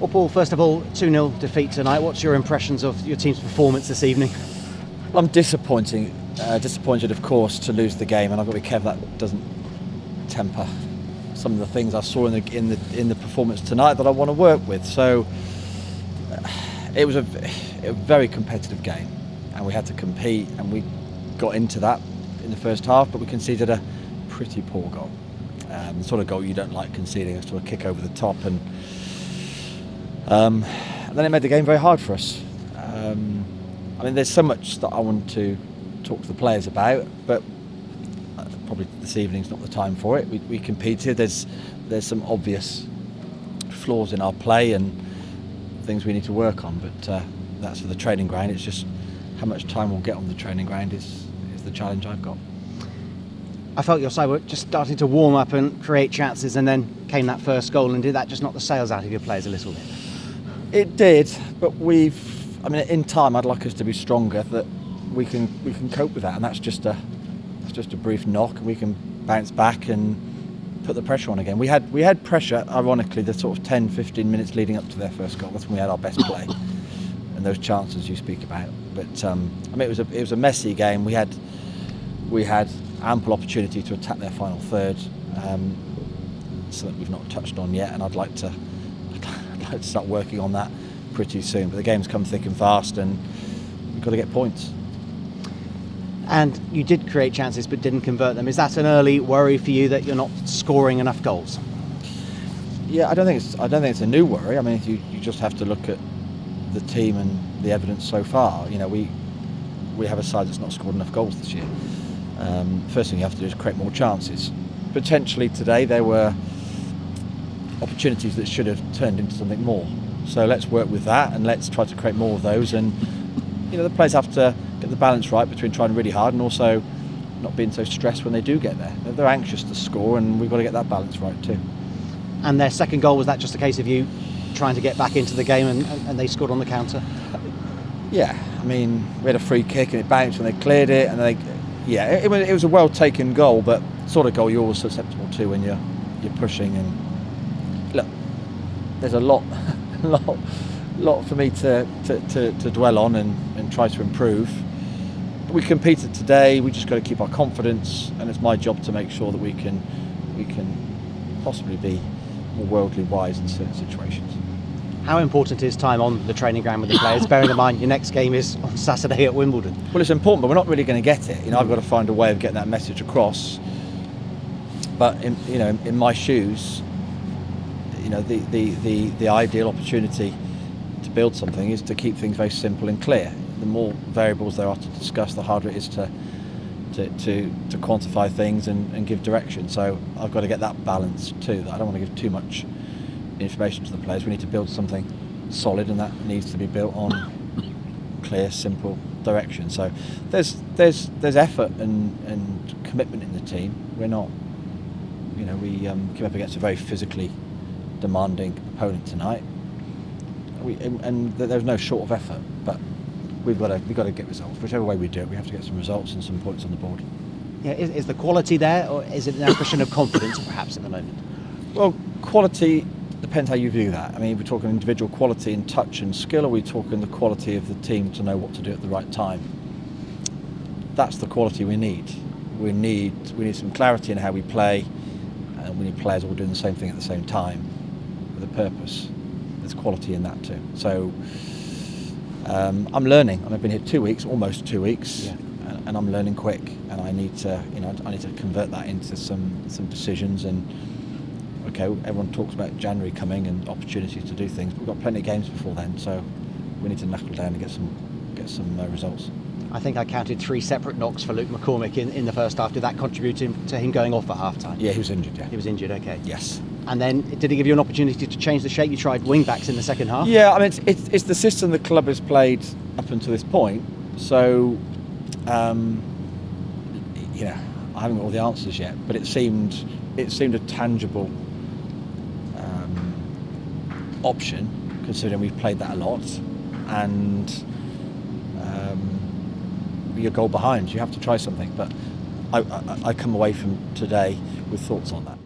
Well, Paul, first of all, 2-0 defeat tonight. What's your impressions of your team's performance this evening? Well, I'm disappointed, of course, to lose the game, and I've got to be careful that doesn't temper some of the things I saw in the performance tonight that I want to work with. So it was a very competitive game, and we had to compete, and we got into that in the first half, but we conceded a pretty poor goal. The sort of goal you don't like conceding, is to a kick over the top, and then it made the game very hard for us. I mean, there's so much that I want to talk to the players about, but probably this evening's not the time for it. We competed. There's some obvious flaws in our play and things we need to work on, but that's for the training ground. It's just how much time we'll get on the training ground is the challenge I've got. I felt your side were just starting to warm up and create chances, and then came that first goal, and did that just knock the sails out of your players a little bit? It did, but in time I'd like us to be stronger, that we can cope with that, and that's just a brief knock, and we can bounce back and put the pressure on again. We had pressure, ironically, the sort of 10-15 minutes leading up to their first goal. That's when we had our best play and those chances you speak about. But it was a messy game. We had ample opportunity to attack their final third, something we've not touched on yet, and I'd like to start working on that pretty soon. But the game's come thick and fast, and we've got to get points. And you did create chances but didn't convert them. Is that an early worry for you, that you're not scoring enough goals? Yeah, I don't think it's a new worry. I mean, you just have to look at the team and the evidence so far. You know, we have a side that's not scored enough goals this year. First thing you have to do is create more chances. Potentially today there were opportunities that should have turned into something more. So let's work with that, and let's try to create more of those. And the players have to get the balance right between trying really hard and also not being so stressed when they do get there. They're anxious to score, and we've got to get that balance right too. And their second goal, was that just a case of you trying to get back into the game, and they scored on the counter? Yeah, I mean, we had a free kick and it bounced and they cleared it, and it was a well taken goal, but sort of goal you're always susceptible to when you're pushing. And look, there's a lot for me to dwell on and try to improve. But we competed today. We just got to keep our confidence, and it's my job to make sure that we can possibly be more worldly wise in certain situations. How important is time on the training ground with the players, bearing in mind your next game is on Saturday at Wimbledon? Well, it's important, but we're not really going to get it. I've got to find a way of getting that message across. But in my shoes, the ideal opportunity to build something is to keep things very simple and clear. The more variables there are to discuss, the harder it is to quantify things and give direction. So I've got to get that balance too. That I don't want to give too much information to the players. We need to build something solid, and that needs to be built on clear, simple direction. So there's effort and commitment in the team. We're not, we came up against a very physically demanding opponent tonight. And there's no short of effort, but we've got to get results. Whichever way we do it, we have to get some results and some points on the board. Yeah, is the quality there, or is it a question of confidence perhaps at the moment? Well, quality depends how you view that. I mean, we're talking individual quality and touch and skill, or are we talking the quality of the team to know what to do at the right time? That's the quality we need. We need some clarity in how we play, and we need players all doing the same thing at the same time with a purpose. There's quality in that too. So I'm learning, and I've been here 2 weeks, almost 2 weeks, and I'm learning quick, and I need to convert that into some decisions. And okay, everyone talks about January coming and opportunities to do things, but we've got plenty of games before then, so we need to knuckle down and get some results. I think I counted 3 separate knocks for Luke McCormick in the first half. Did that contribute to him going off at half time? Yeah, he was injured. Yeah, he was injured. Okay. Yes. And then did it give you an opportunity to change the shape? You tried wing backs in the second half. Yeah, I mean it's the system the club has played up until this point. So, I haven't got all the answers yet, but it seemed a tangible option, considering we've played that a lot, and you're a goal behind. You have to try something, but I come away from today with thoughts on that.